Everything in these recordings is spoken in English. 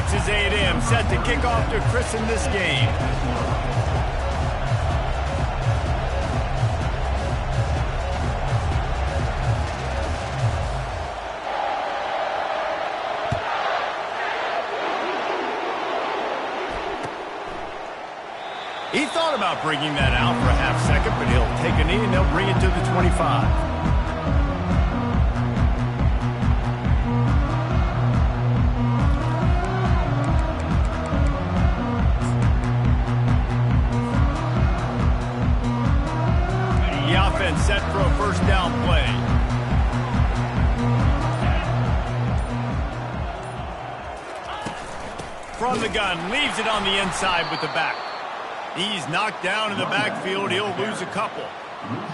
Texas A&M set to kick off to christen this game. He thought about bringing that out for a half second, but he'll take a knee and they'll bring it to the 25. The offense set for a first down play. From the gun, leaves it on the inside with the back. He's knocked down in the backfield. He'll lose a couple.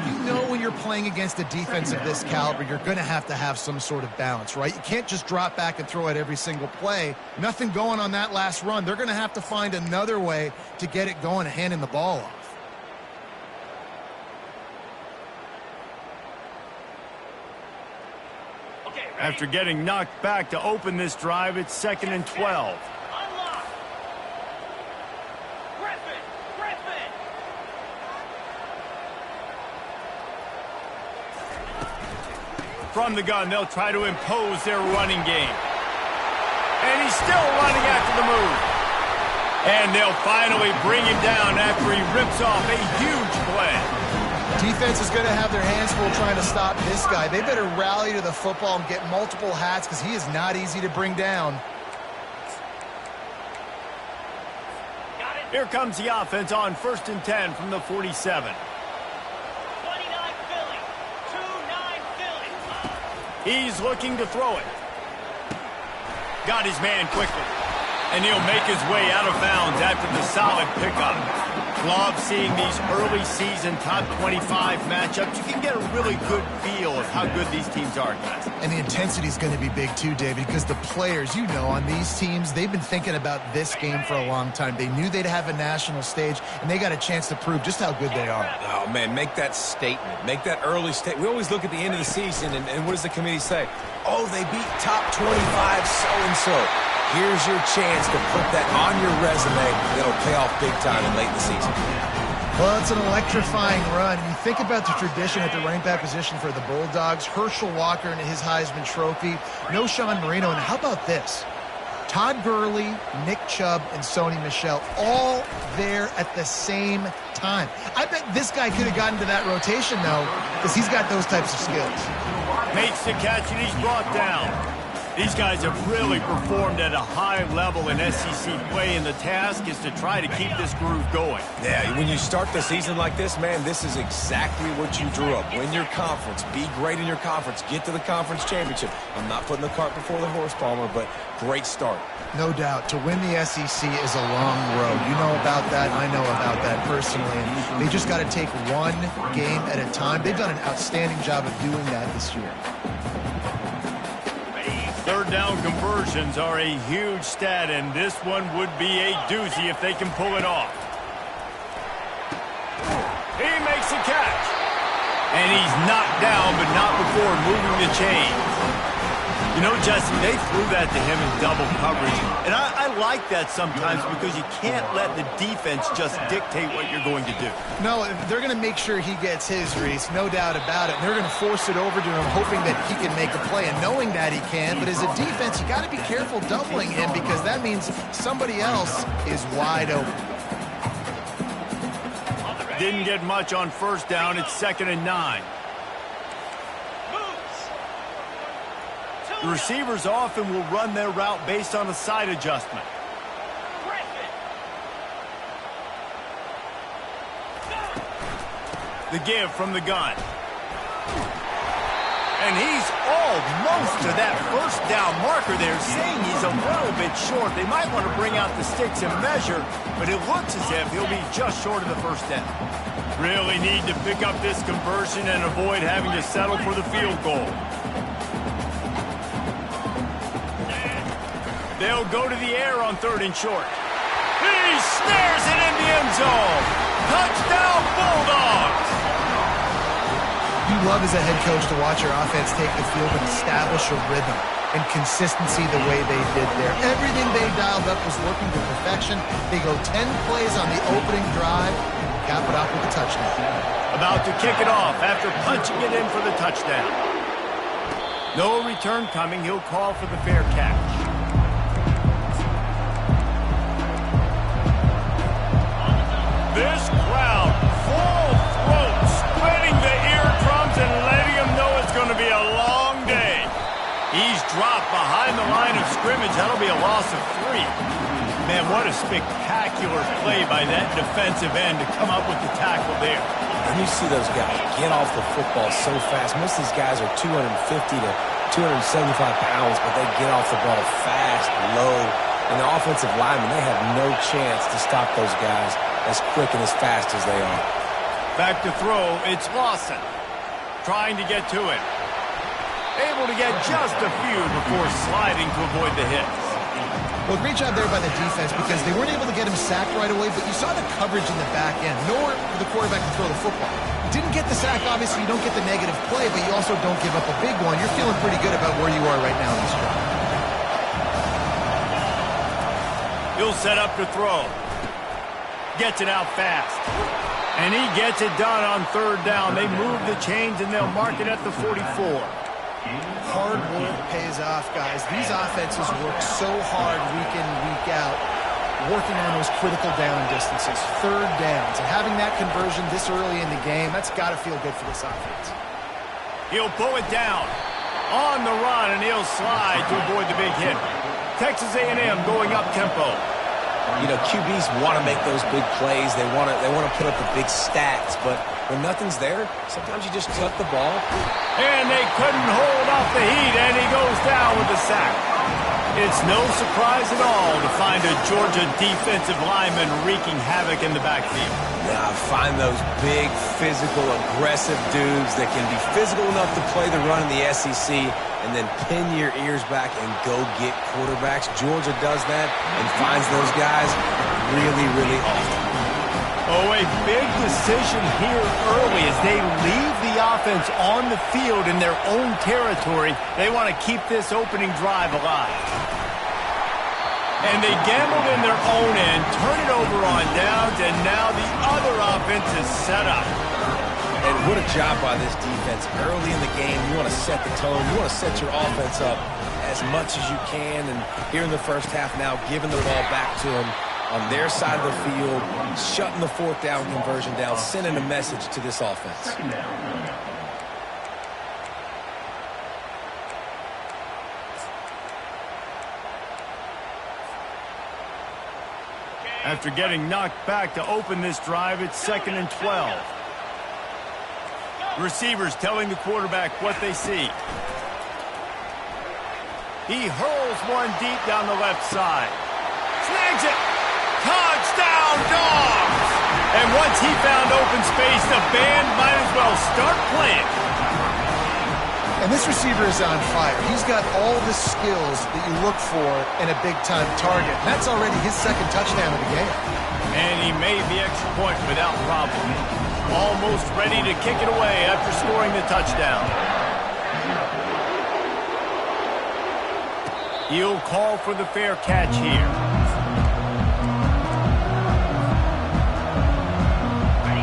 You know when you're playing against a defense of this caliber, you're going to have some sort of balance, right? You can't just drop back and throw it every single play. Nothing going on that last run. They're going to have to find another way to get it going and handing the ball off. After getting knocked back to open this drive, it's 2nd and 12. From the gun, they'll try to impose their running game. And he's still running after the move. And they'll finally bring him down after he rips off a huge play. Defense is going to have their hands full trying to stop this guy. They better rally to the football and get multiple hats because he is not easy to bring down. Here comes the offense on 1st and 10 from the 47. He's looking to throw it. Got his man quickly. And he'll make his way out of bounds after the solid pickup. Love seeing these early season top 25 matchups. You can get a really good feel of how good these teams are, guys. And the intensity is going to be big too, David, because the players, you know, on these teams, they've been thinking about this game for a long time. They knew they'd have a national stage, and they got a chance to prove just how good they are. Oh, man, make that statement. Make that early statement. We always look at the end of the season, and what does the committee say? Oh, they beat top 25 so-and-so. Here's your chance to put that on your resume. It'll pay off big time in late in the season. Well, it's an electrifying run. You think about the tradition at the running back position for the Bulldogs. Herschel Walker and his Heisman Trophy. No Sean Marino. And how about this? Todd Gurley, Nick Chubb, and Sony Michel all there at the same time. I bet this guy could have gotten to that rotation, though, because he's got those types of skills. Makes the catch, and he's brought down. These guys have really performed at a high level in SEC play, and the task is to try to keep this groove going. Yeah, when you start the season like this, man, this is exactly what you drew up. Win your conference. Be great in your conference. Get to the conference championship. I'm not putting the cart before the horse, Palmer, but great start. No doubt. To win the SEC is a long road. You know about that. I know about that personally. And they just got to take one game at a time. They've done an outstanding job of doing that this year. Third down conversions are a huge stat, and this one would be a doozy if they can pull it off. He makes a catch. And he's knocked down, but not before moving the chains. You know, Jesse, they threw that to him in double coverage. And I like that sometimes because you can't let the defense just dictate what you're going to do. No, they're going to make sure he gets his, Reese, no doubt about it. They're going to force it over to him, hoping that he can make a play and knowing that he can. But as a defense, you got to be careful doubling him because that means somebody else is wide open. Didn't get much on first down. It's 2nd and 9. The receivers often will run their route based on a side adjustment. The give from the gun. And he's almost to that first down marker there, saying he's a little bit short. They might want to bring out the sticks and measure, but it looks as if he'll be just short of the first down. Really need to pick up this conversion and avoid having to settle for the field goal. They'll go to the air on 3rd and short. He snares it in the end zone. Touchdown, Bulldogs! You love as a head coach to watch your offense take the field and establish a rhythm. and consistency the way they did there. Everything they dialed up was working to perfection. They go 10 plays on the opening drive and cap it off with a touchdown. About to kick it off after punching it in for the touchdown. No return coming. He'll call for the fair catch. This crowd, full throat, splitting the eardrums and letting them know it's going to be a long day. He's dropped behind the line of scrimmage. That'll be a loss of 3. Man, what a spectacular play by that defensive end to come up with the tackle there. And you see those guys get off the football so fast. Most of these guys are 250 to 275 pounds, but they get off the ball fast, low. And the offensive linemen, they have no chance to stop those guys as quick and as fast as they are. Back to throw, it's Lawson. Trying to get to him. Able to get just a few before sliding to avoid the hits. Well, great job there by the defense because they weren't able to get him sacked right away, but you saw the coverage in the back end. Nowhere for the quarterback to throw the football. Didn't get the sack, obviously. You don't get the negative play, but you also don't give up a big one. You're feeling pretty good about where you are right now in this drive. He'll set up to throw. Gets it out fast. And he gets it done on 3rd down. They move the chains, and they'll mark it at the 44. Hard work pays off, guys. These offenses work so hard week in, week out, working on those critical down distances, 3rd downs. And having that conversion this early in the game, that's got to feel good for this offense. He'll pull it down on the run, and he'll slide to avoid the big hit. Texas A&M going up tempo. You know, QBs want to make those big plays. They want to put up the big stats, but when nothing's there, sometimes you just tuck the ball. And they couldn't hold off the heat, and he goes down with the sack. It's no surprise at all to find a Georgia defensive lineman wreaking havoc in the backfield. Yeah, find those big, physical, aggressive dudes that can be physical enough to play the run in the SEC and then pin your ears back and go get quarterbacks. Georgia does that and finds those guys really, really often. Oh, a big decision here early as they leave the offense on the field in their own territory. They want to keep this opening drive alive. And they gambled in their own end, turn it over on downs, and now the other offense is set up. And what a job by this defense. Early in the game, you want to set the tone. You want to set your offense up as much as you can. And here in the first half now, giving the ball back to them on their side of the field, shutting the 4th down conversion down, sending a message to this offense. After getting knocked back to open this drive, it's 2nd and 12. Receivers telling the quarterback what they see. He hurls one deep down the left side. Snags it. Touchdown, Dogs! And once he found open space, the band might as well start playing. And this receiver is on fire. He's got all the skills that you look for in a big-time target. That's already his 2nd touchdown of the game. And he made the extra point without problem. Almost ready to kick it away after scoring the touchdown. He'll call for the fair catch here.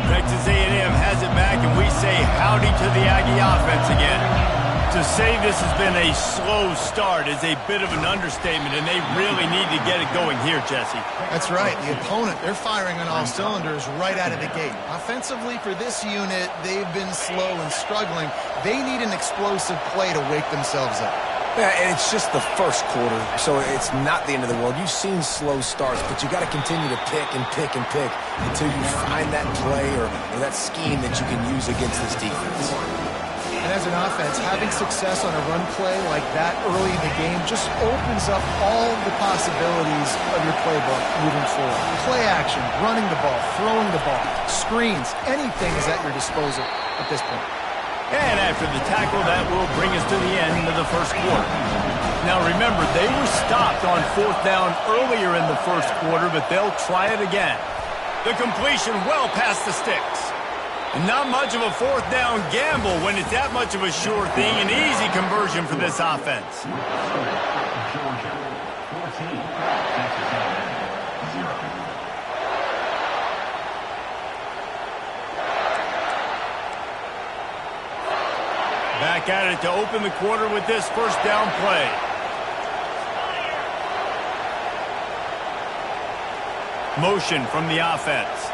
Texas A&M has it back, and we say howdy to the Aggie offense again. To say this has been a slow start is a bit of an understatement, and they really need to get it going here, Jesse. That's right. The opponent, they're firing on all cylinders right out of the gate. Offensively, for this unit, they've been slow and struggling. They need an explosive play to wake themselves up. Yeah, and it's just the first quarter, so it's not the end of the world. You've seen slow starts, but you got to continue to pick and pick and pick until you find that play or that scheme that you can use against this defense. And as an offense, having success on a run play like that early in the game just opens up all the possibilities of your playbook moving forward. Play action, running the ball, throwing the ball, screens, anything is at your disposal at this point. And after the tackle, that will bring us to the end of the first quarter. Now remember, they were stopped on 4th down earlier in the first quarter, but they'll try it again. The completion well past the sticks. And not much of a fourth down gamble when it's that much of a sure thing. An easy conversion for this offense. Georgia, 14, Texas A&M, 0. Back at it to open the quarter with this first down play. Motion from the offense.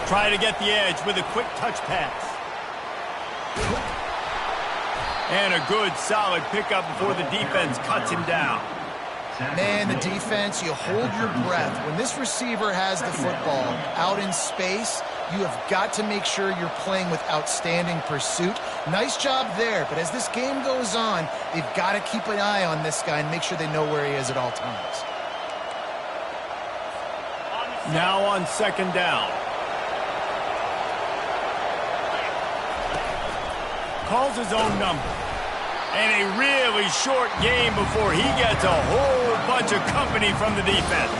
Try to get the edge with a quick touch pass. And a good, solid pickup before the defense cuts him down. Man, the defense, you hold your breath. When this receiver has the football out in space, you have got to make sure you're playing with outstanding pursuit. Nice job there, but as this game goes on, they've got to keep an eye on this guy and make sure they know where he is at all times. Now on second down. Calls his own number. And a really short game before he gets a whole bunch of company from the defense.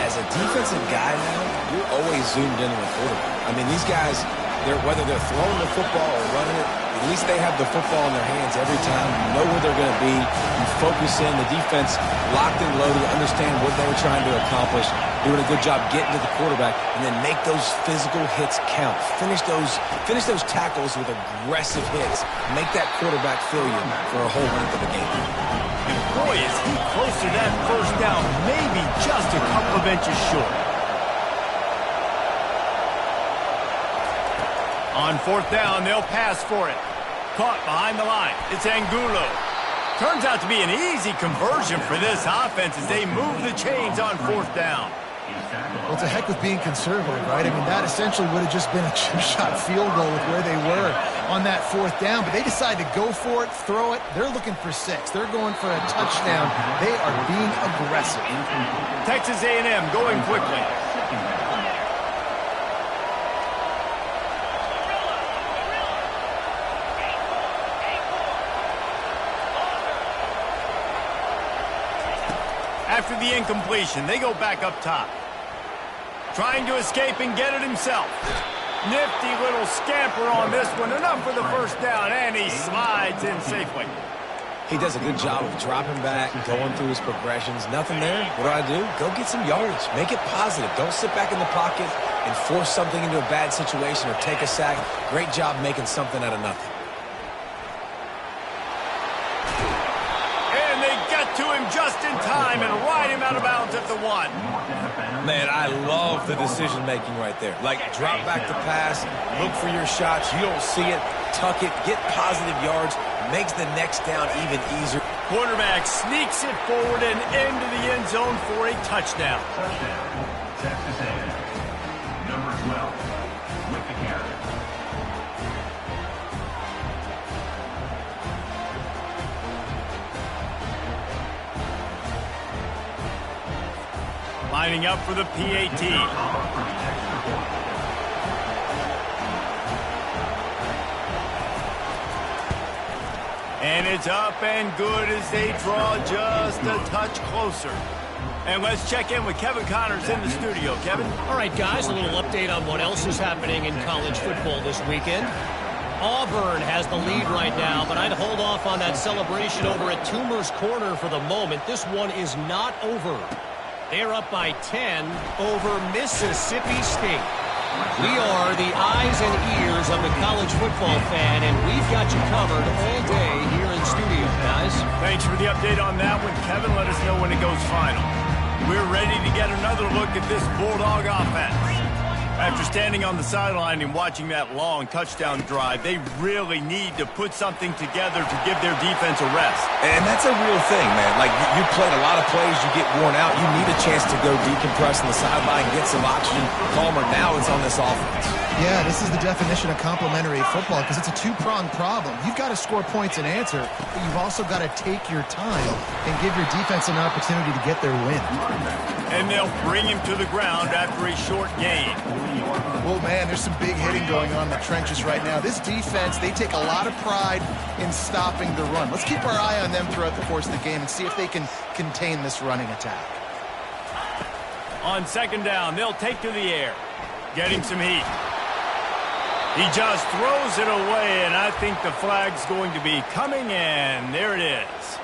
As a defensive guy now, you're always zoomed in on the quarterback. I mean, these guys, whether they're throwing the football or running it, at least they have the football in their hands every time. You know where they're going to be. You focus in. The defense locked and loaded, understand what they were trying to accomplish, doing a good job getting to the quarterback, and then make those physical hits count. Finish those tackles with aggressive hits. Make that quarterback feel you for a whole length of the game. And boy, is he close to that first down, maybe just a couple of inches short. On fourth down, they'll pass for it. Caught behind the line. It's Angulo. Turns out to be an easy conversion for this offense as they move the chains on fourth down. Well, it's a heck with being conservative, right? I mean, that essentially would have just been a chip-shot field goal with where they were on that fourth down, but they decided to go for it, throw it. They're looking for 6. They're going for a touchdown. They are being aggressive. Texas A&M going quickly. After the incompletion, they go back up top. Trying to escape and get it himself. Nifty little scamper on this one. Enough for the first down, and he slides in safely. He does a good job of dropping back, going through his progressions. Nothing there. What do? Go get some yardage. Make it positive. Don't sit back in the pocket and force something into a bad situation or take a sack. Great job making something out of nothing. To him just in time and ride him out of bounds at the 1. Man, I love the decision-making right there. Like, drop back the pass, look for your shots. You don't see it, tuck it, get positive yards, makes the next down even easier. Quarterback sneaks it forward and into the end zone for a touchdown. Touchdown, Texas A&M. Number 12, with the carry. Lining up for the PAT. And it's up and good as they draw just a touch closer. And let's check in with Kevin Connors in the studio. Kevin? All right, guys, a little update on what else is happening in college football this weekend. Auburn has the lead right now, but I'd hold off on that celebration over at Toomer's Corner for the moment. This one is not over. They're up by 10 over Mississippi State. We are the eyes and ears of the college football fan, and we've got you covered all day here in studio, guys. Thanks for the update on that one, Kevin. Let us know when it goes final. We're ready to get another look at this Bulldog offense. After standing on the sideline and watching that long touchdown drive, they really need to put something together to give their defense a rest. And that's a real thing, man. Like, you played a lot of plays, you get worn out, you need a chance to go decompress on the sideline, get some oxygen, calmer. Now it's on this offense. Yeah, this is the definition of complementary football because it's a two-pronged problem. You've got to score points and answer, but you've also got to take your time and give your defense an opportunity to get their win. And they'll bring him to the ground after a short gain. Oh, man, there's some big hitting going on in the trenches right now. This defense, they take a lot of pride in stopping the run. Let's keep our eye on them throughout the course of the game and see if they can contain this running attack. On second down, they'll take to the air. Getting some heat. He just throws it away, and I think the flag's going to be coming in. There it is.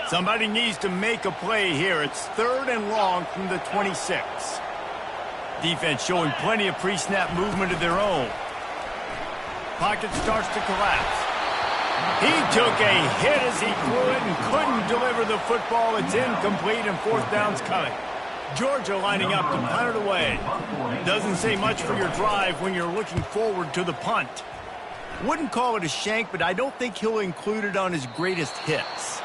Somebody needs to make a play here. It's 3rd and long from the 26. Defense showing plenty of pre-snap movement of their own. Pocket starts to collapse. He took a hit as he threw it and couldn't deliver the football. It's incomplete and 4th down's coming. Georgia lining up to punt it away. Doesn't say much for your drive when you're looking forward to the punt. Wouldn't call it a shank, but I don't think he'll include it on his greatest hits.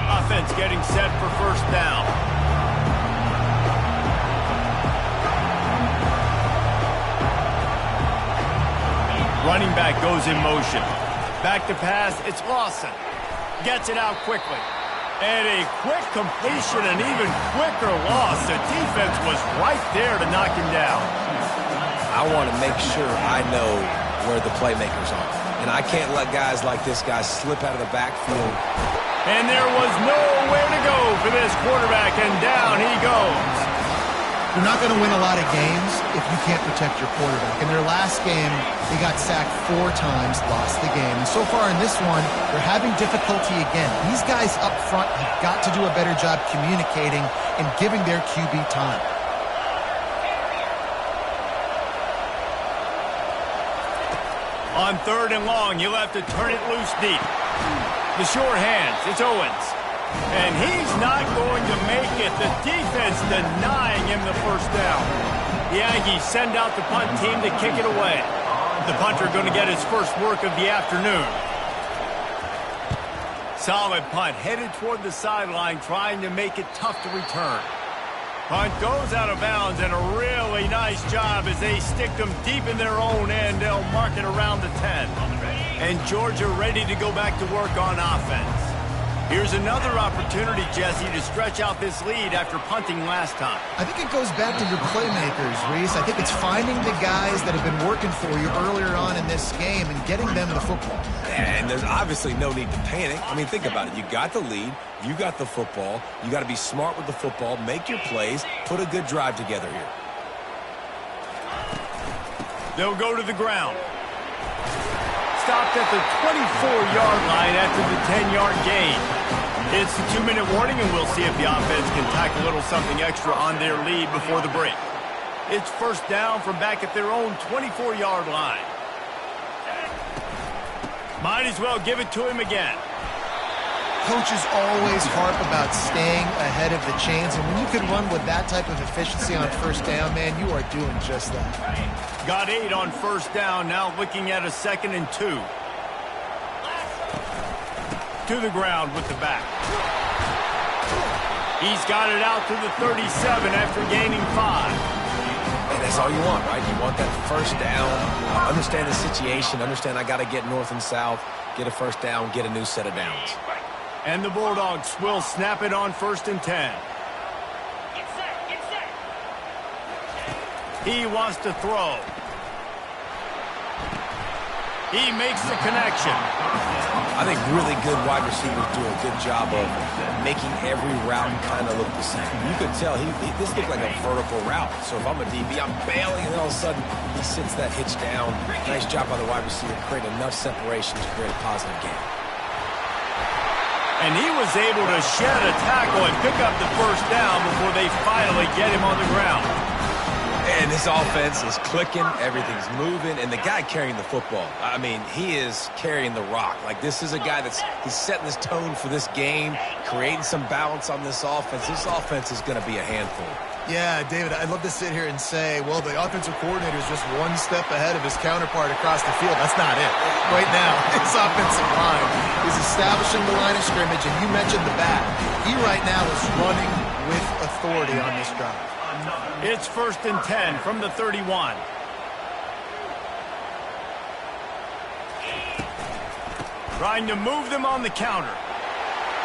Offense getting set for 1st down. Running back goes in motion. Back to pass, it's Lawson. Gets it out quickly. And a quick completion, an even quicker loss. The defense was right there to knock him down. I want to make sure I know where the playmakers are. And I can't let guys like this guy slip out of the backfield. And there was nowhere to go for this quarterback, and down he goes. You're not going to win a lot of games if you can't protect your quarterback. In their last game, they got sacked 4 times, lost the game. And so far in this one, they're having difficulty again. These guys up front have got to do a better job communicating and giving their QB time. On 3rd and long, you'll have to turn it loose deep. The short hands, it's Owens. And he's not going to make it. The defense denying him the 1st down. The Yankees send out the punt team to kick it away. The punter going to get his first work of the afternoon. Solid punt, headed toward the sideline, trying to make it tough to return. Punt goes out of bounds, and a really nice job as they stick them deep in their own end. They'll mark it around the 10. And Georgia ready to go back to work on offense. Here's another opportunity, Jesse, to stretch out this lead after punting last time. I think it goes back to your playmakers, Reese. I think it's finding the guys that have been working for you earlier on in this game and getting them the football. And there's obviously no need to panic. I mean, think about it. You got the lead. You got the football. You got to be smart with the football, make your plays, put a good drive together here. They'll go to the ground. Stopped at the 24-yard line after the 10-yard gain. It's the 2-minute warning, and we'll see if the offense can tack a little something extra on their lead before the break. It's 1st down from back at their own 24-yard line. Might as well give it to him again. Coaches always harp about staying ahead of the chains, and when you can run with that type of efficiency on 1st down, man, you are doing just that. Got 8 on 1st down, now looking at a 2nd and 2. To the ground with the back. He's got it out to the 37 after gaining 5. And that's all you want, right? You want that 1st down. Understand the situation. Understand I got to get north and south, get a 1st down, get a new set of downs. And the Bulldogs will snap it on 1st and 10. He wants to throw. He makes the connection. I think really good wide receivers do a good job of making every route kind of look the same. You could tell this looked like a vertical route. So if I'm a DB, I'm bailing, and all of a sudden he sits that hitch down. Nice job by the wide receiver, create enough separation to create a positive game. And he was able to shed a tackle and pick up the 1st down before they finally get him on the ground. And this offense is clicking, everything's moving, and the guy carrying the football, I mean, he is carrying the rock. Like, this is a guy he's setting this tone for this game, creating some balance on this offense. This offense is going to be a handful. Yeah, David, I'd love to sit here and say, well, the offensive coordinator is just one step ahead of his counterpart across the field. That's not it. Right now, his offensive line is establishing the line of scrimmage, and you mentioned the back. He right now is running with authority on this drive. It's 1st and 10 from the 31. Trying to move them on the counter.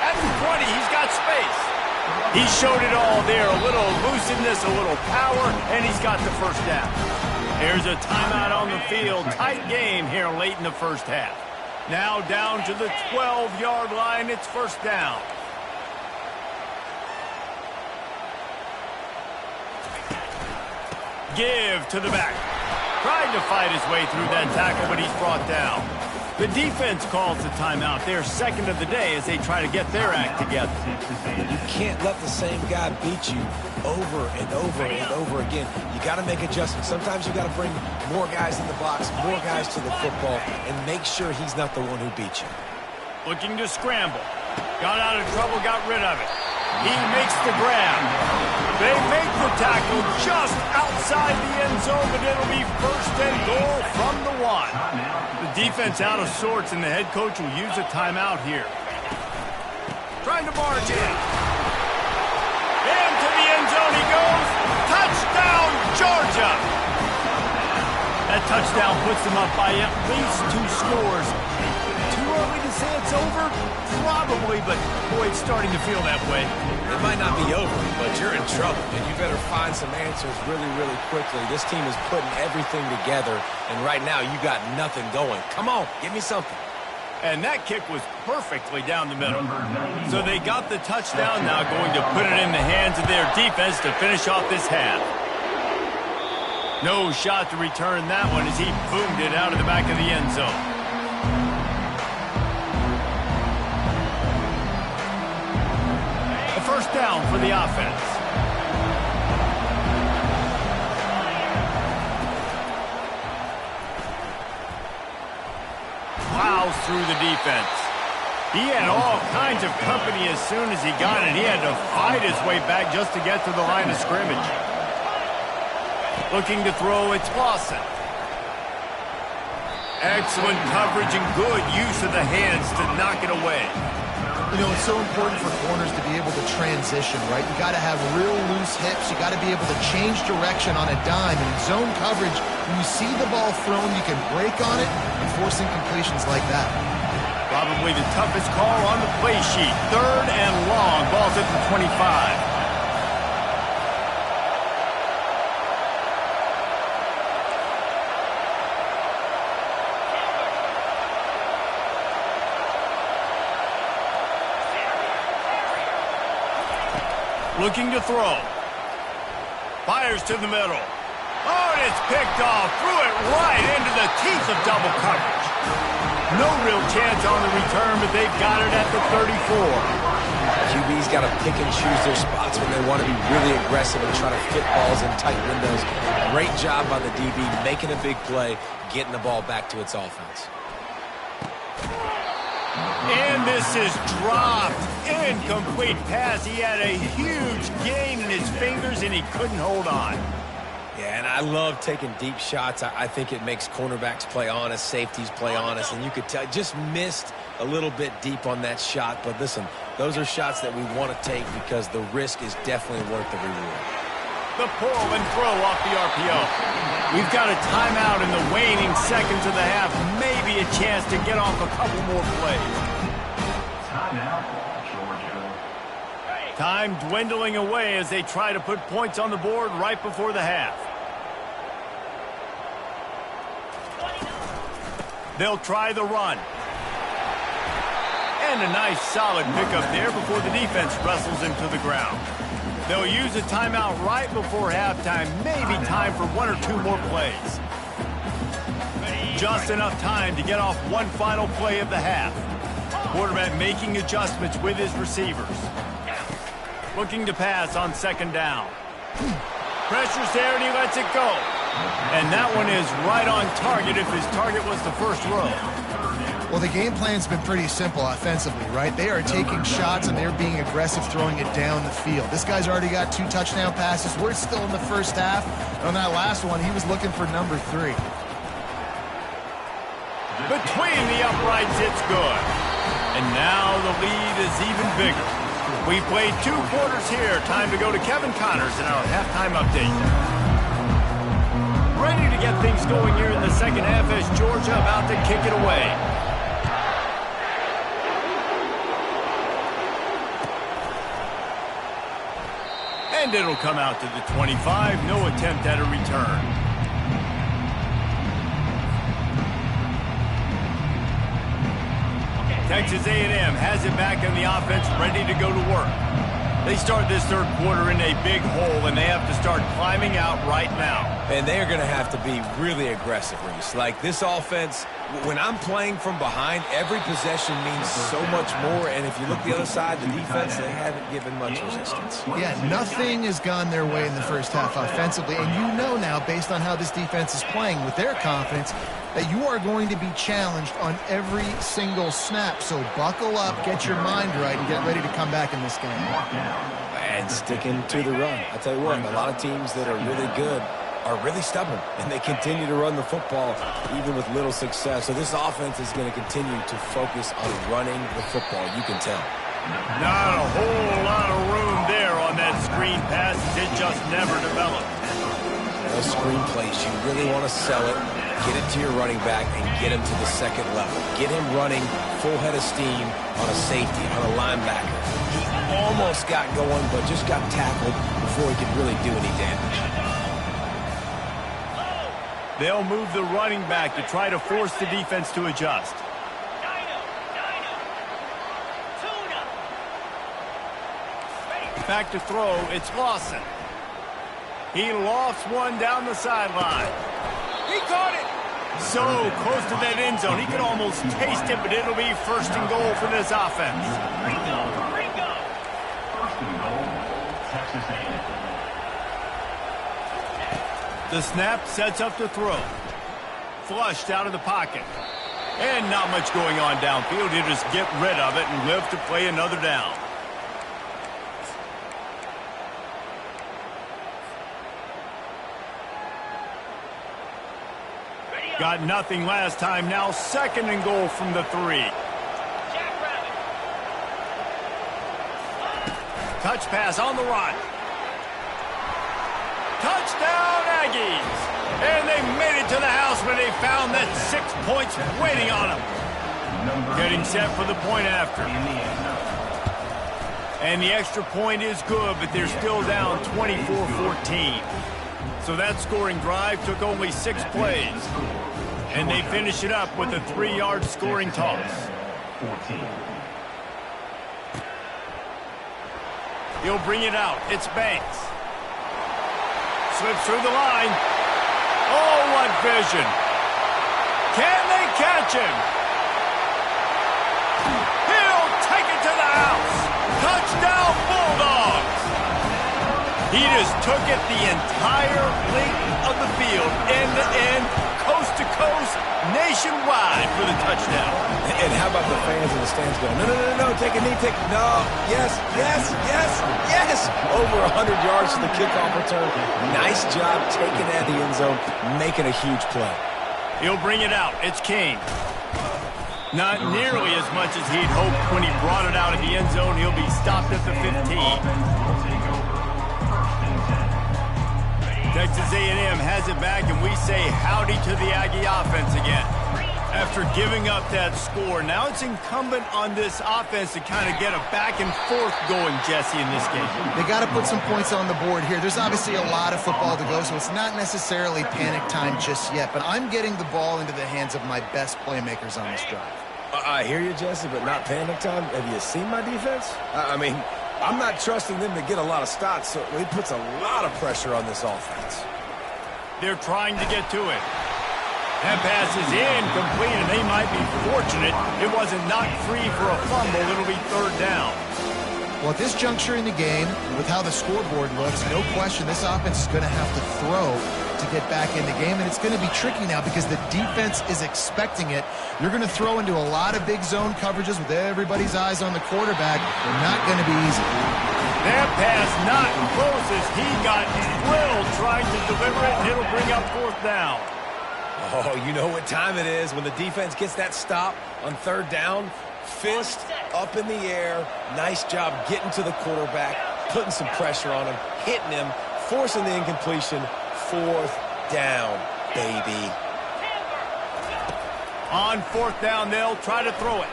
At the 20, he's got space. He showed it all there, a little elusiveness, a little power, and he's got the first down. Here's a timeout on the field. Tight game here late in the first half. Now down to the 12-yard line. It's first down. Give to the back. Tried to fight his way through that tackle, but he's brought down. The defense calls the timeout. They're second of the day as they try to get their act together. You can't let the same guy beat you over and over and over again. You got to make adjustments. Sometimes you got to bring more guys in the box, more guys to the football, and make sure he's not the one who beat you. Looking to scramble. Got out of trouble, got rid of it. He makes the grab. They make the tackle just outside the end zone, but it'll be first and goal from the 1. The defense out of sorts, and the head coach will use a timeout here. Trying to barge in. Into the end zone he goes. Touchdown, Georgia! That touchdown puts them up by at least 2 scores. Too early to say it's over? Probably, but boy, it's starting to feel that way. It might not be over, but you're in trouble, and you better find some answers really, really quickly. This team is putting everything together, and right now you got nothing going. Come on, give me something. And that kick was perfectly down the middle. So they got the touchdown, now going to put it in the hands of their defense to finish off this half. No shot to return that one as he boomed it out of the back of the end zone. A first down for the offense. Plows through the defense. He had all kinds of company as soon as he got it. He had to fight his way back just to get to the line of scrimmage. Looking to throw, it's Lawson. Excellent coverage and good use of the hands to knock it away. You know, it's so important for corners to be able to transition, right? You got to have real loose hips. You got to be able to change direction on a dime. And in zone coverage, when you see the ball thrown, you can break on it and force incompletions like that. Probably the toughest call on the play sheet. 3rd and long. Ball's at the 25. Looking to throw. Fires to the middle. Oh, and it's picked off. Threw it right into the teeth of double coverage. No real chance on the return, but they've got it at the 34. QB's got to pick and choose their spots when they want to be really aggressive and try to fit balls in tight windows. Great job by the DB making a big play, getting the ball back to its offense. And this is dropped. Incomplete pass. He had a huge gain in his fingers, and he couldn't hold on. Yeah, and I love taking deep shots. I think it makes cornerbacks play honest, safeties play honest, and you could tell just missed a little bit deep on that shot. But listen, those are shots that we want to take because the risk is definitely worth the reward. The pull and throw off the RPO. We've got a timeout in the waning seconds of the half. Maybe a chance to get off a couple more plays. Time dwindling away as they try to put points on the board right before the half. They'll try the run. And a nice solid pickup there before the defense wrestles him to the ground. They'll use a timeout right before halftime. Maybe time for 1 or 2 more plays. Just enough time to get off one final play of the half. Quarterback making adjustments with his receivers. Looking to pass on 2nd down. Pressure's there and he lets it go. And that one is right on target if his target was the first row. Well, the game plan's been pretty simple offensively, right? They are taking shots and they're being aggressive throwing it down the field. This guy's already got 2 touchdown passes. We're still in the first half. And on that last one, he was looking for number 3. Between the uprights, it's good. And now the lead is even bigger. We played 2 quarters here. Time to go to Kevin Connors in our halftime update. Ready to get things going here in the second half as Georgia about to kick it away. And it'll come out to the 25. No attempt at a return. Texas A&M has it back in the offense, ready to go to work. They start this third quarter in a big hole, and they have to start climbing out right now. And they are going to have to be really aggressive, Reese. Like this offense, when I'm playing from behind, every possession means so much more. And if you look the other side, the defense, they haven't given much resistance. Yeah, nothing has gone their way in the first half offensively. And you know now, based on how this defense is playing with their confidence, that you are going to be challenged on every single snap. So buckle up, get your mind right, and get ready to come back in this game. And sticking to the run. I tell you what, a lot of teams that are really good are really stubborn, and they continue to run the football even with little success. So this offense is going to continue to focus on running the football. You can tell. Not a whole lot of room there on that screen pass. It just never developed. Those screen plays, you really want to sell it, get it to your running back, and get him to the second level. Get him running full head of steam on a safety, on a linebacker. He almost got going, but just got tackled before he could really do any damage. They'll move the running back to try to force the defense to adjust. Back to throw, it's Lawson. He lofts one down the sideline. He caught it! So close to that end zone, he could almost taste it, but it'll be first and goal for this offense. First and goal, Texas A&M. The snap sets up to throw. Flushed out of the pocket. And not much going on downfield. He'll just get rid of it and live to play another down. Got nothing last time. Now second and goal from the 3. Touch pass on the run. Touchdown, Aggies! And they made it to the house when they found that 6 points waiting on them. Getting set for the point after. And the extra point is good, but they're still down 24-14. So that scoring drive took only 6 plays. And they finish it up with a 3-yard scoring toss. He'll bring it out. It's Banks. Slips through the line. Oh, what vision. Can they catch him? He'll take it to the house. Touchdown, Bulldogs. He just took it the entire length of the field, end to end, coast to coast, nationwide for the touchdown. And how about the fans in the stands going, no, take a knee, no, yes. Over 100 yards to the kickoff return. Nice job taking that in the end zone, making a huge play. He'll bring it out. It's King. Not nearly as much as he'd hoped when he brought it out of the end zone. He'll be stopped at the 15. Texas A&M has it back, and we say howdy to the Aggie offense again. After giving up that score, now it's incumbent on this offense to kind of get a back and forth going, Jesse, in this game. They got to put some points on the board here. There's obviously a lot of football to go, so it's not necessarily panic time just yet, but I'm getting the ball into the hands of my best playmakers on this drive. I hear you, Jesse, but not panic time. Have you seen my defense? I mean, I'm not trusting them to get a lot of stops, so it puts a lot of pressure on this offense. They're trying to get to it. That pass is incomplete, and they might be fortunate it wasn't knocked free for a fumble. It'll be third down. Well, at this juncture in the game, with how the scoreboard looks, no question this offense is going to have to throw to get back in the game, and it's going to be tricky now because the defense is expecting it. You're going to throw into a lot of big zone coverages with everybody's eyes on the quarterback. They're not going to be easy. That pass not close as he got drilled trying to deliver it, and it'll bring up fourth down. Oh, you know what time it is when the defense gets that stop on third down. Fist up in the air. Nice job getting to the quarterback, putting some pressure on him, hitting him, forcing the incompletion. Fourth down, baby. On fourth down, they'll try to throw it.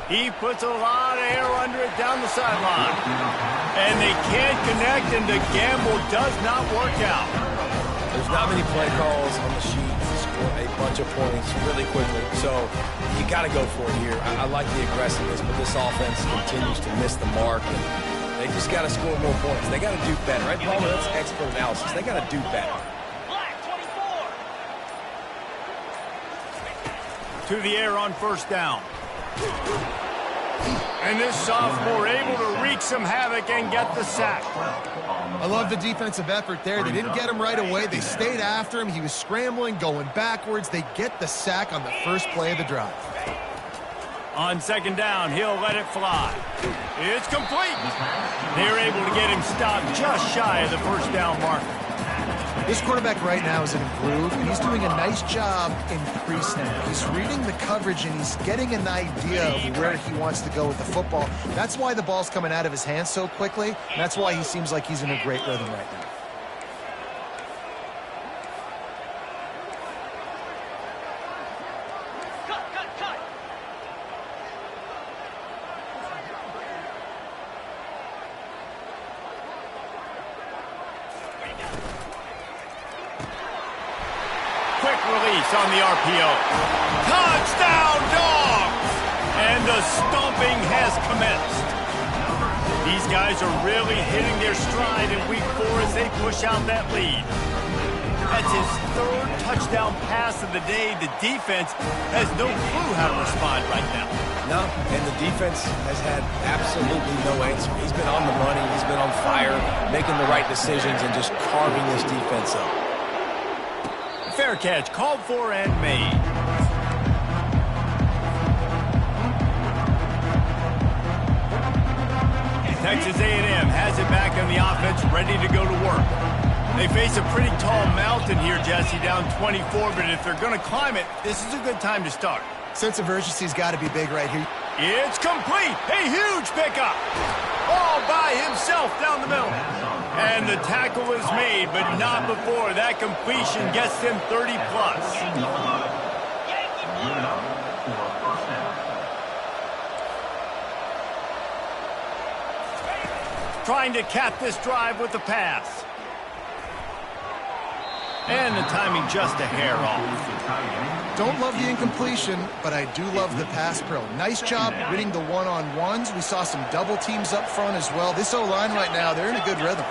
He puts a lot of air under it down the sideline. And they can't connect, and the gamble does not work out. There's not many play calls on the sheet to score a bunch of points really quickly, so you got to go for it here. I like the aggressiveness, but this offense continues to miss the mark, and they just got to score more points. They got to do better. Right, Palmer? That's expert analysis. They got to do better. To the air on first down. And this sophomore able to wreak some havoc and get the sack. I love the defensive effort there. They didn't get him right away. They stayed after him. He was scrambling, going backwards. They get the sack on the first play of the drive. On second down, he'll let it fly. It's complete. They're able to get him stopped just shy of the first down marker. This quarterback right now is in a groove, and he's doing a nice job in pre-snap. He's reading the coverage, and he's getting an idea of where he wants to go with the football. That's why the ball's coming out of his hands so quickly, and that's why he seems like he's in a great rhythm right now. Release on the RPO. Touchdown, Dogs! And the stomping has commenced. These guys are really hitting their stride in week 4 as they push out that lead. That's his 3rd touchdown pass of the day. The defense has no clue how to respond right now. No, and the defense has had absolutely no answer. He's been on the money. He's been on fire, making the right decisions and just carving this defense up. Fair catch, called for and made. Texas A&M has it back on the offense, ready to go to work. They face a pretty tall mountain here, Jesse, down 24, but if they're going to climb it, this is a good time to start. Sense of urgency's got to be big right here. It's complete. A huge pickup. All by himself down the middle. And the tackle is made, but not before that completion gets them 30-plus. Trying to cap this drive with the pass. And the timing just a hair off. Don't love the incompletion, but I do love the pass pro. Nice job winning the one-on-ones. We saw some double teams up front as well. This O-line right now, they're in a good rhythm.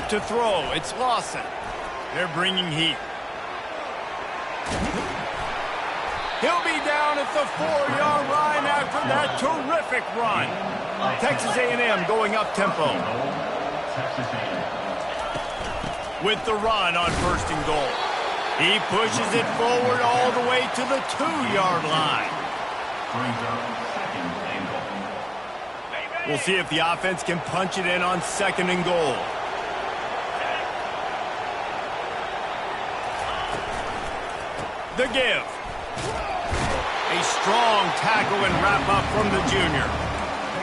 To throw, it's Lawson. They're bringing heat. He'll be down at the 4-yard line after that terrific run. Texas A&M going up tempo. With the run on first and goal. He pushes it forward all the way to the 2-yard line. We'll see if the offense can punch it in on second and goal. The give. A strong tackle and wrap-up from the junior.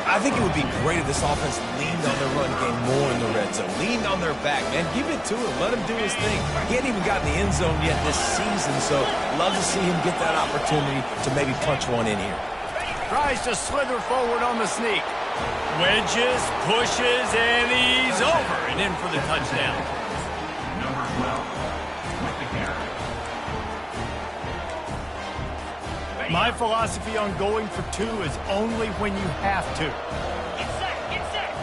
I think it would be great if this offense leaned on their run game more in the red zone. Leaned on their back, man. Give it to him. Let him do his thing. He hadn't even gotten the end zone yet this season, so love to see him get that opportunity to maybe punch one in here. Tries to slither forward on the sneak. Wedges, pushes, and he's over and in for the touchdown. Number 12. My philosophy on going for 2 is only when you have to.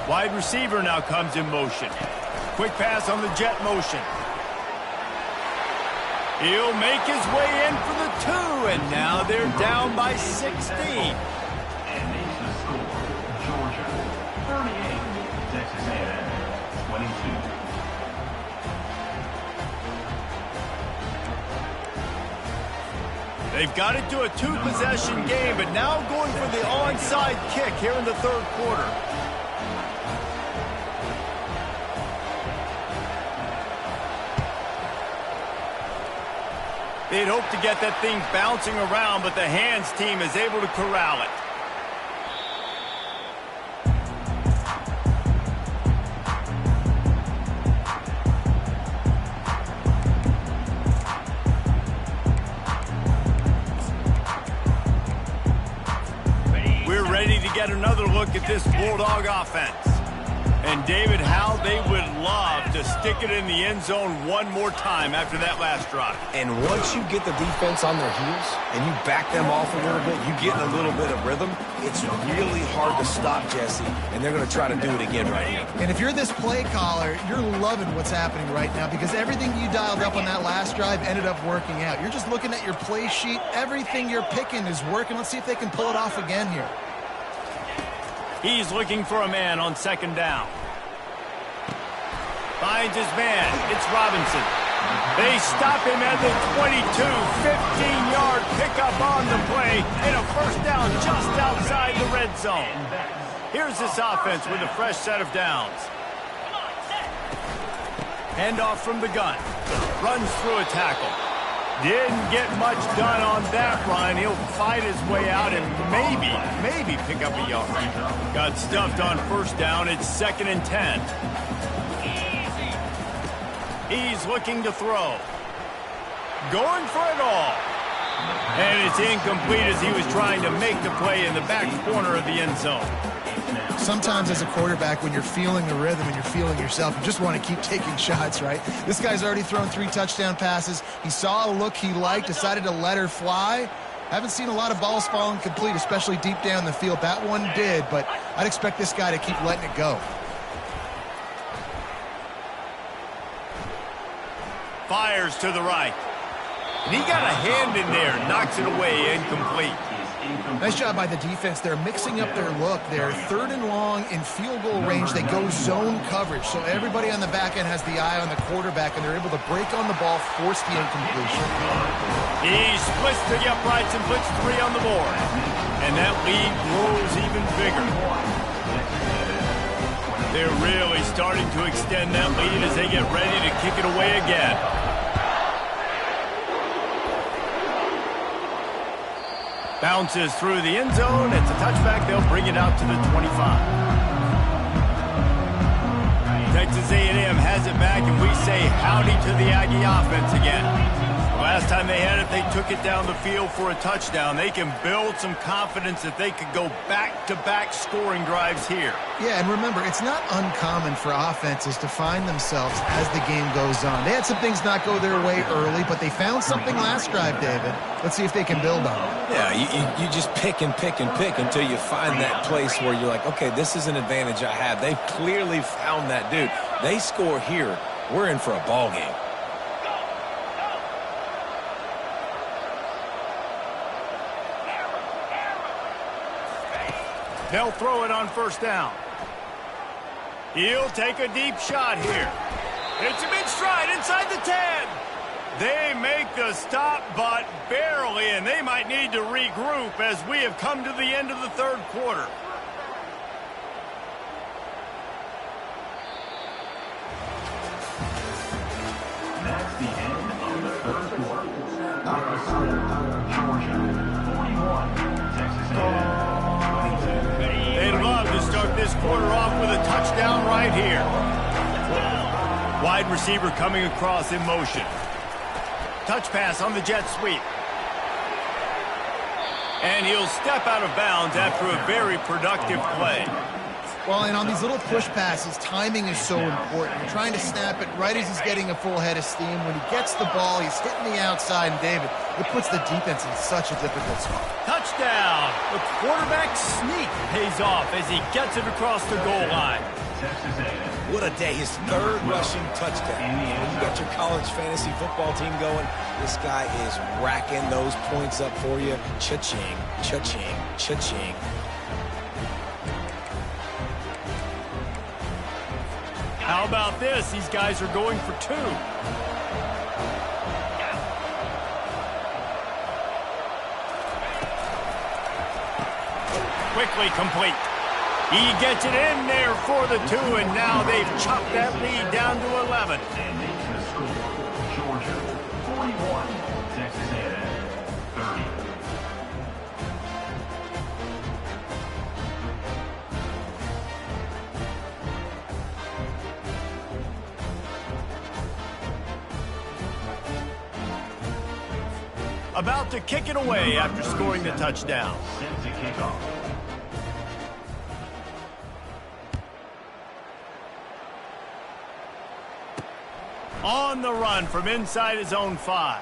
Wide receiver now comes in motion. Quick pass on the jet motion. He'll make his way in for the 2, and now they're down by 16. And makes the score, Georgia, 38, Texas A&M, 22. They've got it to a 2-possession game, but now going for the onside kick here in the 3rd quarter. They'd hoped to get that thing bouncing around, but the hands team is able to corral it. look at this Bulldog offense. And, David, how they would love to stick it in the end zone one more time after that last drive. And once you get the defense on their heels and you back them off a little bit, you get in a little bit of rhythm, it's really hard to stop, Jesse, and they're going to try to do it again right here. And if you're this play caller, you're loving what's happening right now because everything you dialed up on that last drive ended up working out. You're just looking at your play sheet. Everything you're picking is working. Let's see if they can pull it off again here. He's looking for a man on second down. Finds his man. It's Robinson. They stop him at the 22. 15-yard pickup on the play and a first down just outside the red zone. Here's this offense with a fresh set of downs. Handoff from the gun. Runs through a tackle. Didn't get much done on that run. He'll fight his way out and maybe pick up a yard. Got stuffed on first down. It's 2nd and 10. He's looking to throw. Going for it all. And it's incomplete as he was trying to make the play in the back corner of the end zone. Sometimes as a quarterback, when you're feeling the rhythm and you're feeling yourself, you just want to keep taking shots, right? This guy's already thrown 3 touchdown passes. He saw a look he liked, decided to let her fly. Haven't seen a lot of balls falling complete, especially deep down the field. That one did, but I'd expect this guy to keep letting it go. Fires to the right. And he got a hand in there, knocks it away, incomplete. Nice job by the defense. They're mixing up their look. They're 3rd and long in field goal range. They go zone coverage. So everybody on the back end has the eye on the quarterback, and they're able to break on the ball, force the incompletion. He splits to the uprights and puts 3 on the board. And that lead grows even bigger. They're really starting to extend that lead as they get ready to kick it away again. Bounces through the end zone. It's a touchback. They'll bring it out to the 25. Texas A&M has it back, and we say howdy to the Aggie offense again. Last time they had it, they took it down the field for a touchdown. They can build some confidence that they could go back-to-back scoring drives here. Yeah, and remember, it's not uncommon for offenses to find themselves as the game goes on. They had some things not go their way early, but they found something last drive, David. Let's see if they can build on it. Yeah, you just pick and pick and pick until you find that place where you're like, okay, this is an advantage I have. They've clearly found that dude. They score here, we're in for a ball game. They'll throw it on first down. He'll take a deep shot here. It's him in stride inside the 10. They make the stop, but barely, and they might need to regroup as we have come to the end of the 3rd quarter. That's the end of the 3rd quarter. Georgia, 41. Texas A&M. They'd love to start this quarter off with a touchdown right here. Wide receiver coming across in motion. Touch pass on the jet sweep. And he'll step out of bounds after a very productive play. Well, and on these little push passes, timing is so important. You're trying to snap it right as he's getting a full head of steam. When he gets the ball, he's hitting the outside, and David, it puts the defense in such a difficult spot. Touchdown! The quarterback sneak pays off as he gets it across the goal line. Texas A&M. What a day. His 3rd rushing touchdown. When you got your college fantasy football team going, this guy is racking those points up for you. Cha-ching, cha-ching, cha-ching. How about this? These guys are going for 2. Quickly complete. He gets it in there for the 2, and now they've chopped that lead down to 11. And into the score, Georgia, 41. Texas A&M, 30. About to kick it away after scoring the touchdown. Set to kick off. On the run from inside his own 5.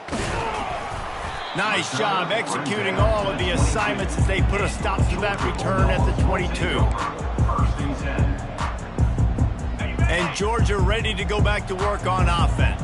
Nice job executing all of the assignments as they put a stop to that return at the 22. And Georgia ready to go back to work on offense.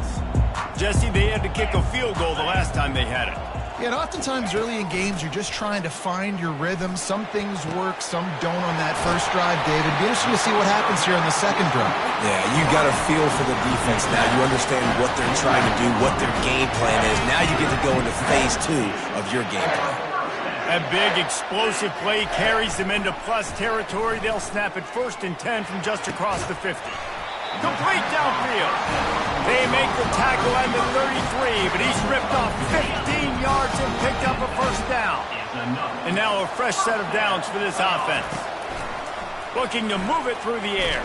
Jesse, they had to kick a field goal the last time they had it. Yeah, and oftentimes early in games, you're just trying to find your rhythm. Some things work, some don't on that first drive, David. It'd be interesting to see what happens here on the second drive. Yeah, you got a feel for the defense now. You understand what they're trying to do, what their game plan is. Now you get to go into phase 2 of your game plan. A big explosive play carries them into plus territory. They'll snap it 1st and 10 from just across the 50. Complete downfield. They make the tackle at the 33, but he's ripped off 15 yards and picked up a 1st down. And now a fresh set of downs for this offense. Looking to move it through the air.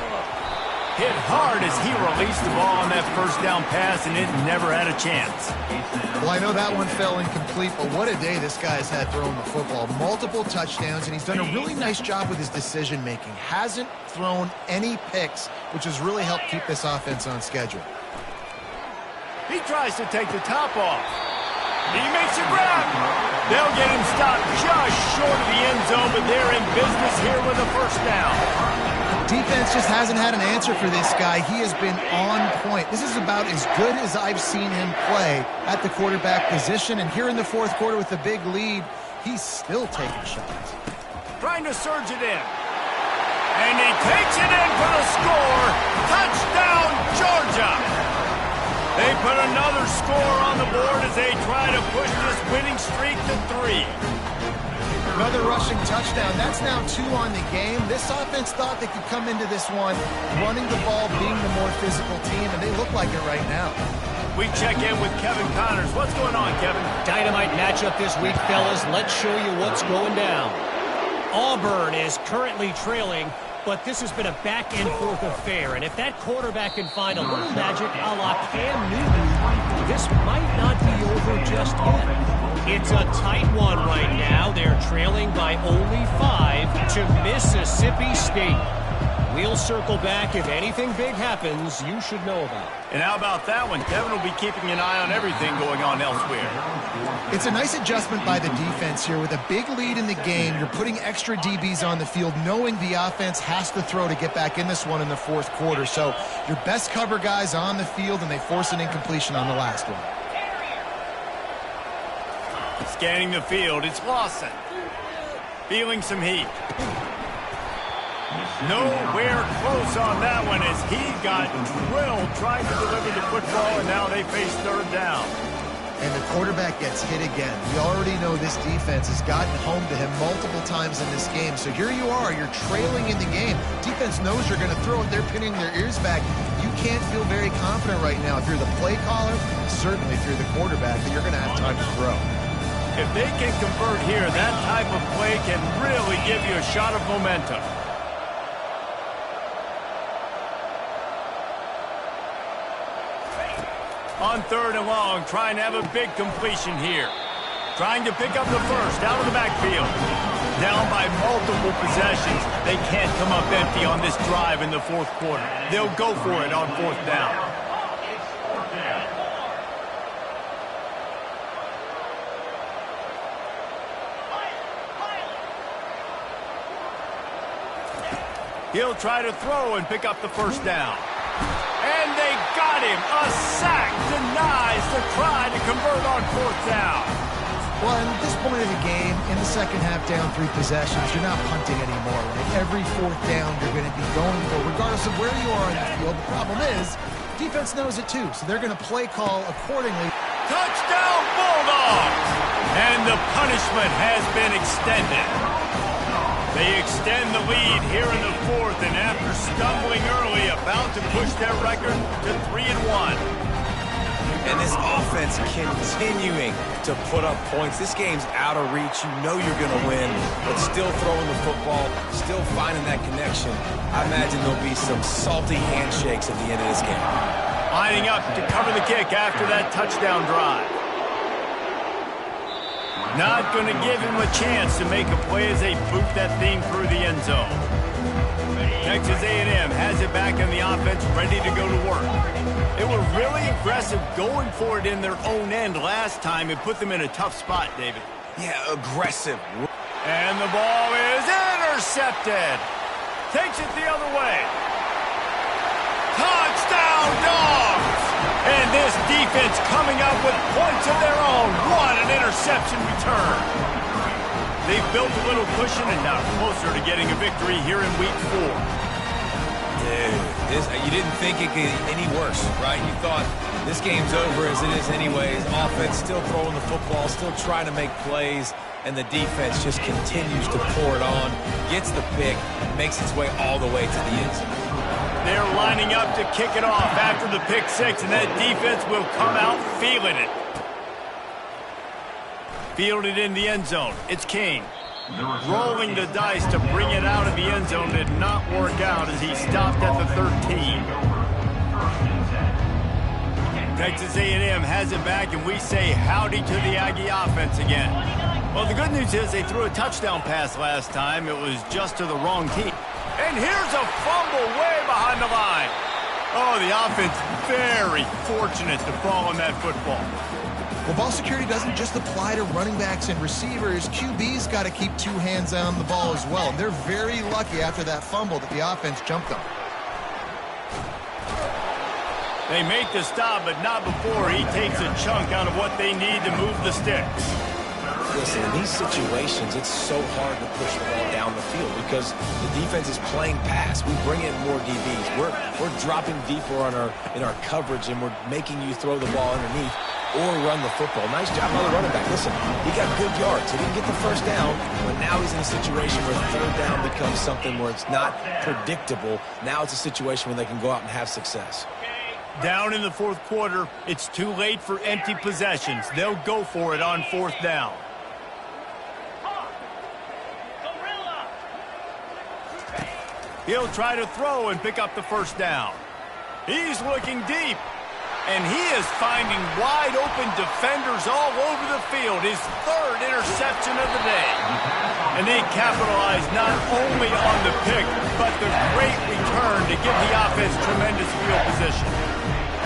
Hit hard as he released the ball on that 1st down pass, and it never had a chance. Well, I know that one fell incomplete, but what a day this guy's had throwing the football. Multiple touchdowns, and he's done a really nice job with his decision-making. Hasn't thrown any picks, which has really helped keep this offense on schedule. He tries to take the top off. He makes a grab. They'll get him stopped just short of the end zone, but they're in business here with a 1st down. Defense just hasn't had an answer for this guy. He has been on point. This is about as good as I've seen him play at the quarterback position. And here in the 4th quarter with a big lead, he's still taking shots. Trying to surge it in. And he takes it in for the score. Touchdown, Georgia. They put another score on the board as they try to push this winning streak to 3. Another rushing touchdown. That's now 2 on the game. This offense thought they could come into this one running the ball, being the more physical team, and they look like it right now. We check in with Kevin Connors. What's going on, Kevin? Dynamite matchup this week, fellas. Let's show you what's going down. Auburn is currently trailing, but this has been a back-and-forth affair. And if that quarterback can find a little magic a la Cam Newton, this might not be over just yet. It's a tight one right now. They're trailing by only 5 to Mississippi State. We'll circle back. If anything big happens, you should know about it. And how about that one? Kevin will be keeping an eye on everything going on elsewhere. It's a nice adjustment by the defense here. With a big lead in the game, you're putting extra DBs on the field, knowing the offense has to throw to get back in this one in the 4th quarter. So your best cover guys on the field, and they force an incompletion on the last one. Scanning the field, it's Lawson. Feeling some heat. Nowhere close on that one as he got drilled trying to deliver the football, and now they face 3rd down. And the quarterback gets hit again. You already know this defense has gotten home to him multiple times in this game. So here you are, you're trailing in the game. Defense knows you're going to throw it. They're pinning their ears back. You can't feel very confident right now. If you're the play caller, certainly if you're the quarterback, that you're going to have time to throw. If they can convert here, that type of play can really give you a shot of momentum. On 3rd and long, trying to have a big completion here. Trying to pick up the 1st out of the backfield. Down by multiple possessions. They can't come up empty on this drive in the 4th quarter. They'll go for it on 4th down. He'll try to throw and pick up the 1st down. And they got him. A sack denies the try to convert on 4th down. Well, at this point of the game, in the second half, down 3 possessions, you're not punting anymore. Right? Every 4th down, you're going to be going for, regardless of where you are on the field. The problem is, defense knows it too, so they're going to play call accordingly. Touchdown, Bulldogs! And the punishment has been extended. They extend the lead here in the 4th, and after stumbling early, about to push their record to 3-1. And this offense continuing to put up points. This game's out of reach. You know you're going to win, but still throwing the football, still finding that connection. I imagine there'll be some salty handshakes at the end of this game. Lining up to cover the kick after that touchdown drive. Not going to give him a chance to make a play as they boot that thing through the end zone. Texas A&M has it back in the offense, ready to go to work. They were really aggressive going for it in their own end last time. It put them in a tough spot, David. Yeah, aggressive. And the ball is intercepted. Takes it the other way. Touchdown, Dogs! And this defense coming up with points of their own. What an interception return. They've built a little cushion and now closer to getting a victory here in Week 4. Dude, you didn't think it could get any worse, right? You thought this game's over as it is anyways. Offense still throwing the football, still trying to make plays, and the defense just continues to pour it on, gets the pick, makes its way all the way to the end zone. They're lining up to kick it off after the pick six, and that defense will come out feeling it. Fielded in the end zone. It's King. Rolling the dice to bring it out of the end zone did not work out as he stopped at the 13. Texas A&M has it back, and we say howdy to the Aggie offense again. Well, the good news is they threw a touchdown pass last time. It was just to the wrong team. And here's a fumble way behind the line. Oh, the offense very fortunate to fall on that football. Well, ball security doesn't just apply to running backs and receivers. QB's got to keep two hands on the ball as well. They're very lucky after that fumble that the offense jumped on. They make the stop, but not before he takes a chunk out of what they need to move the sticks. Listen, in these situations, it's so hard to push the ball down the field because the defense is playing pass. We bring in more DBs. We're dropping deeper in our coverage, and we're making you throw the ball underneath or run the football. Nice job by the running back. Listen, he got good yards. He didn't get the first down, but now he's in a situation where third down becomes something where it's not predictable. Now it's a situation where they can go out and have success. Down in the fourth quarter, it's too late for empty possessions. They'll go for it on fourth down. He'll try to throw and pick up the first down. He's looking deep. And he is finding wide-open defenders all over the field. His third interception of the day. And they capitalize not only on the pick, but the great return to give the offense tremendous field position.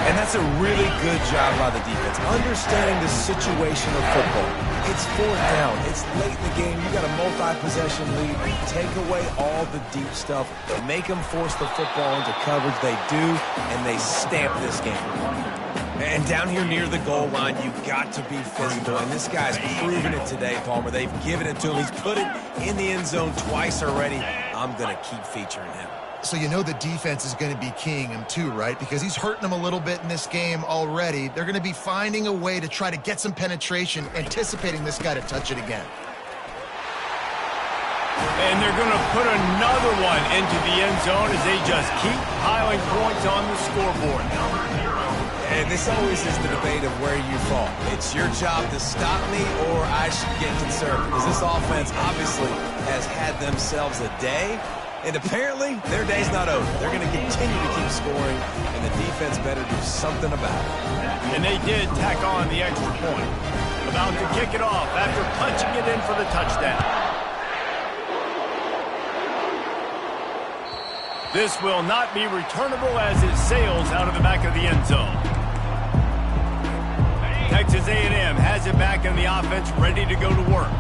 And that's a really good job by the defense, understanding the situation of football. It's fourth down. It's late in the game. You got a multi-possession lead. Take away all the deep stuff. Make them force the football into coverage. They do, and they stamp this game. And down here near the goal line, you've got to be physical. And this guy's proven it today, Palmer. They've given it to him. He's put it in the end zone twice already. I'm going to keep featuring him. So you know the defense is going to be keying him too, right? Because he's hurting them a little bit in this game already. They're going to be finding a way to try to get some penetration, anticipating this guy to touch it again. And they're going to put another one into the end zone as they just keep piling points on the scoreboard. And this always is the debate of where you fall. It's your job to stop me or I should get concerned. Because this offense obviously has had themselves a day. And apparently, their day's not over. They're going to continue to keep scoring, and the defense better do something about it. And they did tack on the extra point. About to kick it off after punching it in for the touchdown. This will not be returnable as it sails out of the back of the end zone. Texas A&M has it back in the offense, ready to go to work.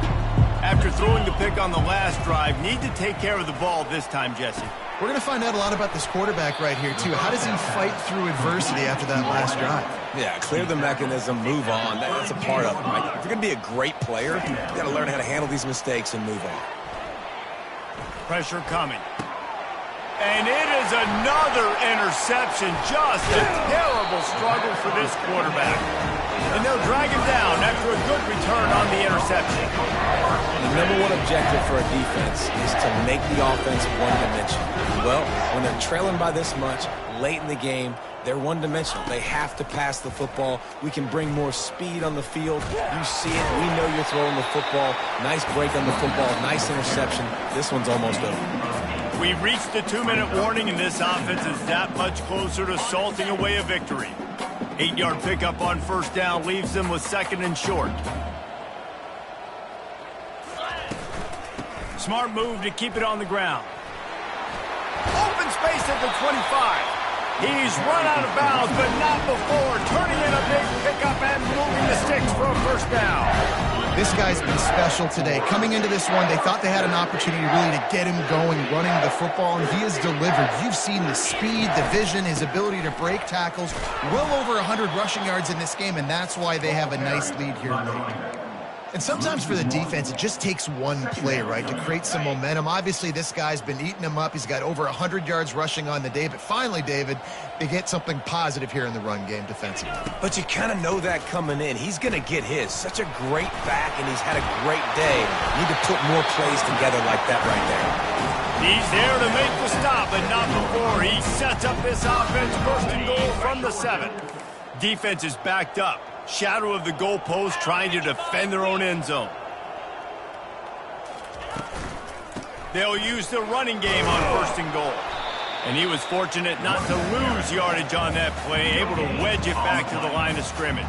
After throwing the pick on the last drive, need to take care of the ball this time, Jesse. We're going to find out a lot about this quarterback right here, too. How does he fight through adversity after that last drive? Yeah, clear the mechanism, move on. That's a part of it, right? If you're going to be a great player, you've got to learn how to handle these mistakes and move on. Pressure coming. And it is another interception. Just a terrible struggle for this quarterback. And they'll drag him down after a good return on the interception. The number one objective for a defense is to make the offense one-dimensional. Well, when they're trailing by this much, late in the game, they're one-dimensional. They have to pass the football. We can bring more speed on the field. You see it. We know you're throwing the football. Nice break on the football. Nice interception. This one's almost over. We've reached the 2-minute warning, and this offense is that much closer to salting away a victory. 8-yard pickup on first down leaves them with second and short. Smart move to keep it on the ground. Open space at the 25. He's run out of bounds, but not before turning in a big pickup and moving the sticks for a first down. This guy's been special today. Coming into this one, they thought they had an opportunity really to get him going, running the football, and he has delivered. You've seen the speed, the vision, his ability to break tackles. Well over 100 rushing yards in this game, and that's why they have a nice lead here late. And sometimes for the defense, it just takes one play, right, to create some momentum. Obviously, this guy's been eating them up. He's got over 100 yards rushing on the day. But finally, David, they get something positive here in the run game defensively. But you kind of know that coming in. He's going to get his. Such a great back, and he's had a great day. Need to put more plays together like that right there. He's there to make the stop, but not before. He sets up this offense first and goal from the 7. Defense is backed up. Shadow of the goalpost, trying to defend their own end zone. They'll use the running game on first and goal. And he was fortunate not to lose yardage on that play, able to wedge it back to the line of scrimmage.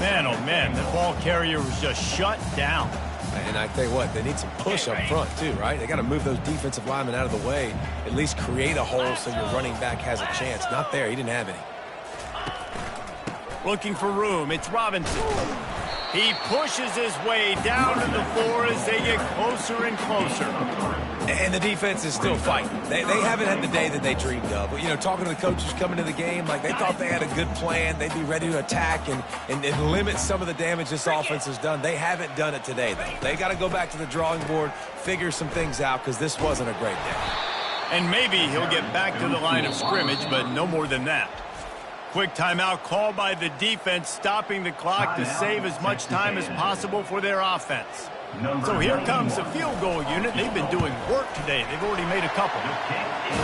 Man, oh man, the ball carrier was just shut down. And I tell you what, they need some push up front too, right? They got to move those defensive linemen out of the way, at least create a hole so your running back has a chance. Not there, he didn't have any. Looking for room, it's Robinson. He pushes his way down to the floor as they get closer and closer. And the defense is still fighting. They haven't had the day that they dreamed of. But, you know, talking to the coaches coming to the game, like they thought they had a good plan. They'd be ready to attack and limit some of the damage this offense has done. They haven't done it today, though. They got to go back to the drawing board, figure some things out, because this wasn't a great day. And maybe he'll get back to the line of scrimmage, but no more than that. Quick timeout called by the defense, stopping the clock to save as much time as possible for their offense. So here comes the field goal unit. They've been doing work today. They've already made a couple.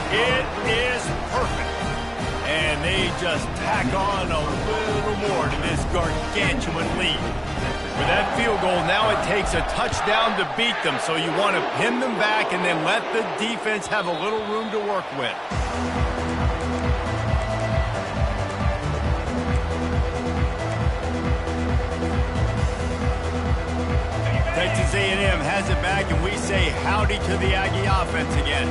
It is perfect. And they just tack on a little more to this gargantuan lead. With that field goal, now it takes a touchdown to beat them. So you want to pin them back and then let the defense have a little room to work with. Texas A&M has it back, and we say howdy to the Aggie offense again.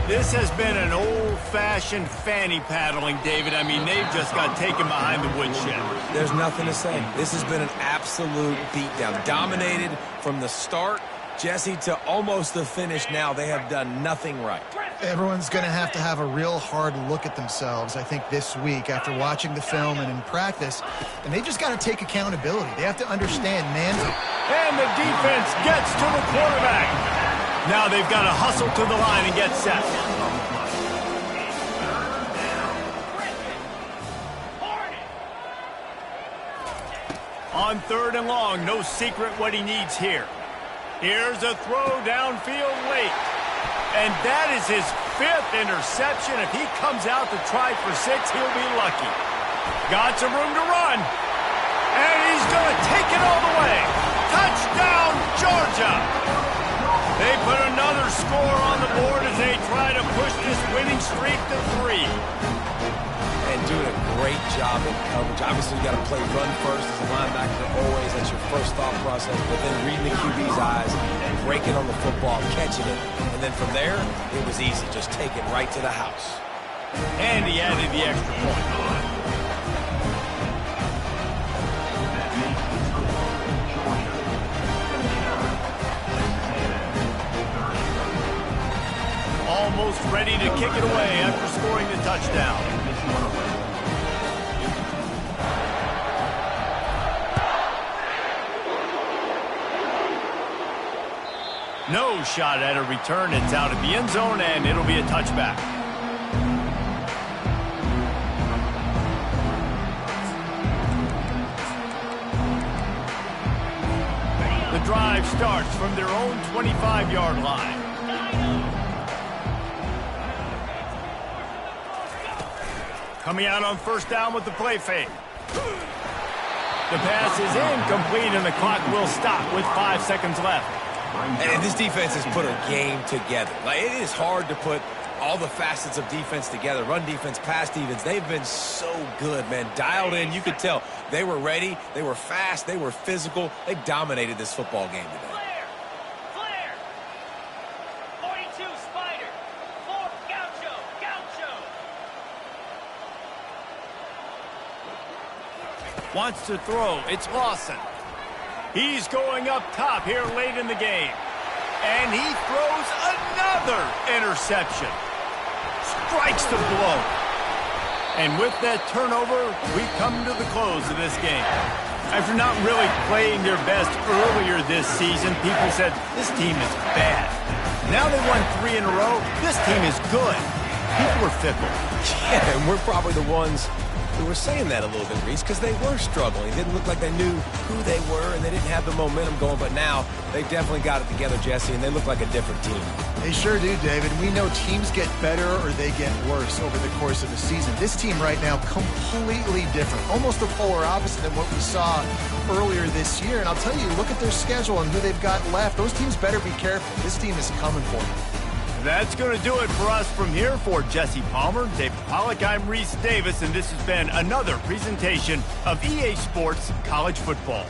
This has been an old-fashioned fanny paddling, David. I mean, they've just got taken behind the woodshed. There's nothing to say. This has been an absolute beatdown. Dominated from the start, Jesse, to almost the finish now. They have done nothing right. Everyone's going to have a real hard look at themselves, I think, this week after watching the film and in practice. And they just got to take accountability. They have to understand, man. And the defense gets to the quarterback. Now they've got to hustle to the line and get set. On 3rd and long, no secret what he needs here. Here's a throw downfield late. And that is his 5th interception. If he comes out to try for 6, he'll be lucky. Got some room to run. And he's going to take it all the way. Touchdown, Georgia. They put another score on the board as they try to push this winning streak to 3. And doing a great job in coverage. Obviously, you got to play run first as a linebacker always. That's your first thought process. But then reading the QB's eyes and breaking on the football, catching it. And then from there, it was easy. Just take it right to the house. And he added the extra point. Almost ready to kick it away after scoring the touchdown. No shot at a return. It's out of the end zone, and it'll be a touchback. The drive starts from their own 25-yard line. Coming out on first down with the play fake. The pass is incomplete, and the clock will stop with 5 seconds left. And this defense has put a game together. Like, it is hard to put all the facets of defense together. Run defense, pass defense. They've been so good, man. Dialed in. You could tell they were ready. They were fast. They were physical. They dominated this football game today. Flare! 42 Spider! 4 Gaucho! Wants to throw. It's Lawson. He's going up top here late in the game. And he throws another interception. Strikes the blow. And with that turnover, we come to the close of this game. After not really playing their best earlier this season, people said, this team is bad. Now they won 3 in a row. This team is good. People are fickle. Yeah, and we're probably the ones who were saying that a little bit, Reese, because they were struggling. It didn't look like they knew who they were, and they didn't have the momentum going. But now they've definitely got it together, Jesse, and they look like a different team. They sure do, David. We know teams get better or they get worse over the course of the season. This team right now, completely different. Almost the polar opposite than what we saw earlier this year. And I'll tell you, look at their schedule and who they've got left. Those teams better be careful. This team is coming for them. That's going to do it for us from here. For Jesse Palmer, David Pollack, I'm Reese Davis, and this has been another presentation of EA Sports College Football.